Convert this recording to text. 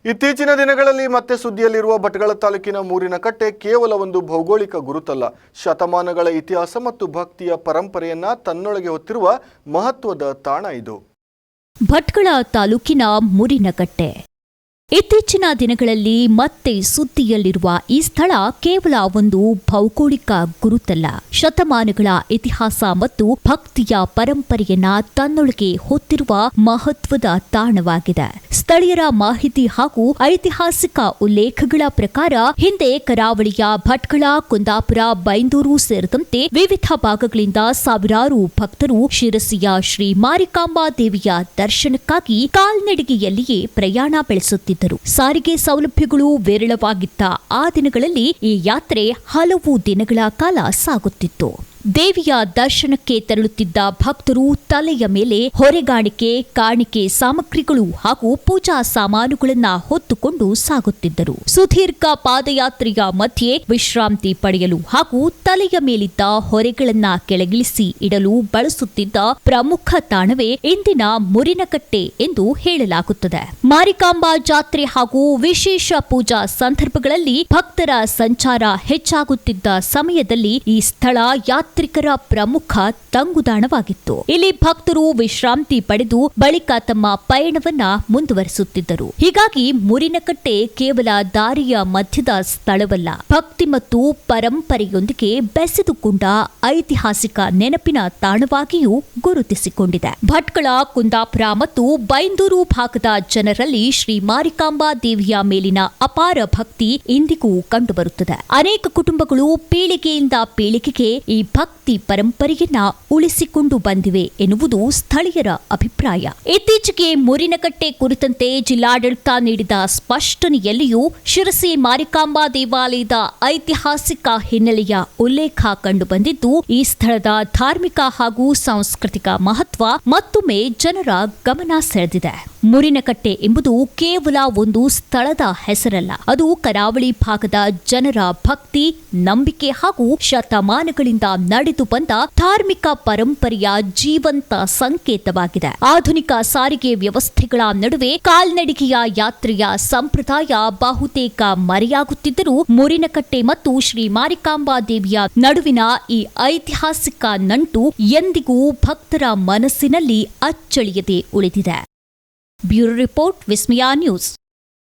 ಇತ್ತೀಚಿನ ದಿನಗಳಲ್ಲಿ ಮತ್ತೆ ಸುದ್ದಿಯಲ್ಲಿರುವ ಭಟ್ಕಳ ತಾಲೂಕಿನ ಮೂರಿನಕಟ್ಟೆ ಕೇವಲ ಒಂದು ಭೌಗೋಳಿಕ ಗುರುತಲ್ಲ, ಶತಮಾನಗಳ ಇತಿಹಾಸ ಮತ್ತು ಭಕ್ತಿಯ ಪರಂಪರೆಯನ್ನ ತನ್ನೊಳಗೆ ಹೊತ್ತಿರುವ ಮಹತ್ವದ ತಾಣ ಇದು. ಭಟ್ಕಳ ತಾಲೂಕಿನ ಮೂರಿನಕಟ್ಟೆ ಇತ್ತೀಚಿನ ದಿನಗಳಲ್ಲಿ ಮತ್ತೆ ಸುದ್ದಿಯಲ್ಲಿರುವ ಈ ಸ್ಥಳ ಕೇವಲ ಒಂದು ಭೌಗೋಳಿಕ ಗುರುತಲ್ಲ, ಶತಮಾನಗಳ ಇತಿಹಾಸ ಮತ್ತು ಭಕ್ತಿಯ ಪರಂಪರೆಯನ್ನ ತನ್ನೊಳಗೆ ಹೊತ್ತಿರುವ ಮಹತ್ವದ ತಾಣವಾಗಿದೆ. ಸ್ಥಳೀಯರ ಮಾಹಿತಿ ಹಾಗೂ ಐತಿಹಾಸಿಕ ಉಲ್ಲೇಖಗಳ ಪ್ರಕಾರ ಹಿಂದೆ ಕರಾವಳಿಯ ಭಟ್ಕಳ, ಕುಂದಾಪುರ, ಬೈಂದೂರು ಸೇರಿದಂತೆ ವಿವಿಧ ಭಾಗಗಳಿಂದ ಸಾವಿರಾರು ಭಕ್ತರು ಶಿರಸಿಯ ಶ್ರೀ ಮಾರಿಕಾಂಬಾ ದೇವಿಯ ದರ್ಶನಕ್ಕಾಗಿ ಕಾಲ್ನಡಿಗೆಯಲ್ಲಿಯೇ ಪ್ರಯಾಣ ಬೆಳೆಸುತ್ತಿದ್ದರು. ಸಾರಿಗೆ ಸೌಲಭ್ಯಗಳು ವಿರಳವಾಗಿದ್ದ ಆ ದಿನಗಳಲ್ಲಿ ಈ ಯಾತ್ರೆ ಹಲವು ದಿನಗಳ ಕಾಲ ಸಾಗುತ್ತಿತ್ತು. ದೇವಿಯ ದರ್ಶನಕ್ಕೆ ತೆರಳುತ್ತಿದ್ದ ಭಕ್ತರು ತಲೆಯ ಮೇಲೆ ಹೊರೆಗಾಣಿಕೆ, ಕಾಣಿಕೆ ಸಾಮಗ್ರಿಗಳು ಹಾಗೂ ಪೂಜಾ ಸಾಮಾನುಗಳನ್ನ ಹೊತ್ತುಕೊಂಡು ಸಾಗುತ್ತಿದ್ದರು. ಸುದೀರ್ಘ ಪಾದಯಾತ್ರೆಯ ಮಧ್ಯೆ ವಿಶ್ರಾಂತಿ ಪಡೆಯಲು ಹಾಗೂ ತಲೆಯ ಮೇಲಿದ್ದ ಹೊರೆಗಳನ್ನ ಕೆಳಗಿಳಿಸಿ ಇಡಲು ಬಳಸುತ್ತಿದ್ದ ಪ್ರಮುಖ ತಾಣವೇ ಇಂದಿನ ಮೂರಿನಕಟ್ಟೆ ಎಂದು ಹೇಳಲಾಗುತ್ತದೆ. ಮಾರಿಕಾಂಬಾ ಜಾತ್ರೆ ಹಾಗೂ ವಿಶೇಷ ಪೂಜಾ ಸಂದರ್ಭಗಳಲ್ಲಿ ಭಕ್ತರ ಸಂಚಾರ ಹೆಚ್ಚಾಗುತ್ತಿದ್ದ ಸಮಯದಲ್ಲಿ ಈ ಸ್ಥಳ ಯಾತ್ರಿಕರ ಪ್ರಮುಖ ತಂಗುದಾಣವಾಗಿತ್ತು. ಇಲ್ಲಿ ಭಕ್ತರು ವಿಶ್ರಾಂತಿ ಪಡೆದು ಬಳಿಕ ತಮ್ಮ ಪಯಣವನ್ನ ಮುಂದುವರಿಸುತ್ತಿದ್ದರು. ಹೀಗಾಗಿ ಮೂರಿನಕಟ್ಟೆ ಕೇವಲ ದಾರಿಯ ಮಧ್ಯದ ಸ್ಥಳವಲ್ಲ, ಭಕ್ತಿ ಮತ್ತು ಪರಂಪರೆಯೊಂದಿಗೆ ಬೆಸೆದುಕೊಂಡ ಐತಿಹಾಸಿಕ ನೆನಪಿನ ತಾಣವಾಗಿಯೂ ಗುರುತಿಸಿಕೊಂಡಿದೆ. ಭಟ್ಕಳ, ಕುಂದಾಪುರ ಮತ್ತು ಬೈಂದೂರು ಭಾಗದ ಜನರಲ್ಲಿ ಶ್ರೀ ಮಾರಿಕಾಂಬಾ ದೇವಿಯ ಮೇಲಿನ ಅಪಾರ ಭಕ್ತಿ ಇಂದಿಗೂ ಕಂಡುಬರುತ್ತದೆ. ಅನೇಕ ಕುಟುಂಬಗಳು ಪೀಳಿಗೆಯಿಂದ ಪೀಳಿಗೆಗೆ ಈ ಭಕ್ತಿ ಪರಂಪರೆಯನ್ನ ಉಳಿಸಿಕೊಂಡು ಬಂದಿವೆ ಎನ್ನುವುದು ಸ್ಥಳೀಯರ ಅಭಿಪ್ರಾಯ. ಇತ್ತೀಚೆಗೆ ಮೂರಿನಕಟ್ಟೆ ಕುರಿತಂತೆ ಜಿಲ್ಲಾಡಳಿತ ನೀಡಿದ ಸ್ಪಷ್ಟನೆಯಲ್ಲಿಯೂ ಶಿರಸಿ ಮಾರಿಕಾಂಬಾ ದೇವಾಲಯದ ಐತಿಹಾಸಿಕ ಹಿನ್ನೆಲೆಯ ಉಲ್ಲೇಖ ಕಂಡುಬಂದಿದ್ದು, ಈ ಸ್ಥಳದ ಧಾರ್ಮಿಕ ಹಾಗೂ ಸಾಂಸ್ಕೃತಿಕ ಮಹತ್ವ ಮತ್ತೊಮ್ಮೆ ಜನರ ಗಮನ ಸೆಳೆದಿದೆ. ಮೂರಿನಕಟ್ಟೆ ಎಂಬುದು ಕೇವಲ ಒಂದು ಸ್ಥಳದ ಹೆಸರಲ್ಲ, ಅದು ಕರಾವಳಿ ಭಾಗದ ಜನರ ಭಕ್ತಿ, ನಂಬಿಕೆ ಹಾಗೂ ಶತಮಾನಗಳಿಂದ ನಡೆದು ಬಂದ ಧಾರ್ಮಿಕ ಪರಂಪರೆಯ ಜೀವಂತ ಸಂಕೇತವಾಗಿದೆ. ಆಧುನಿಕ ಸಾರಿಗೆ ವ್ಯವಸ್ಥೆಗಳ ನಡುವೆ ಕಾಲ್ನಡಿಗೆಯ ಯಾತ್ರೆಯ ಸಂಪ್ರದಾಯ ಬಹುತೇಕ ಮರೆಯಾಗುತ್ತಿದ್ದರೂ ಮೂರಿನಕಟ್ಟೆ ಮತ್ತು ಶ್ರೀ ಮಾರಿಕಾಂಬಾ ದೇವಿಯ ನಡುವಿನ ಈ ಐತಿಹಾಸಿಕ ನಂಟು ಎಂದಿಗೂ ಭಕ್ತರ ಮನಸ್ಸಿನಲ್ಲಿ ಅಚ್ಚಳಿಯದೆ ಉಳಿದಿದೆ. ಬ್ಯೂರೋ ರಿಪೋರ್ಟ್, ವಿಸ್ಮಯ ನ್ಯೂಸ್.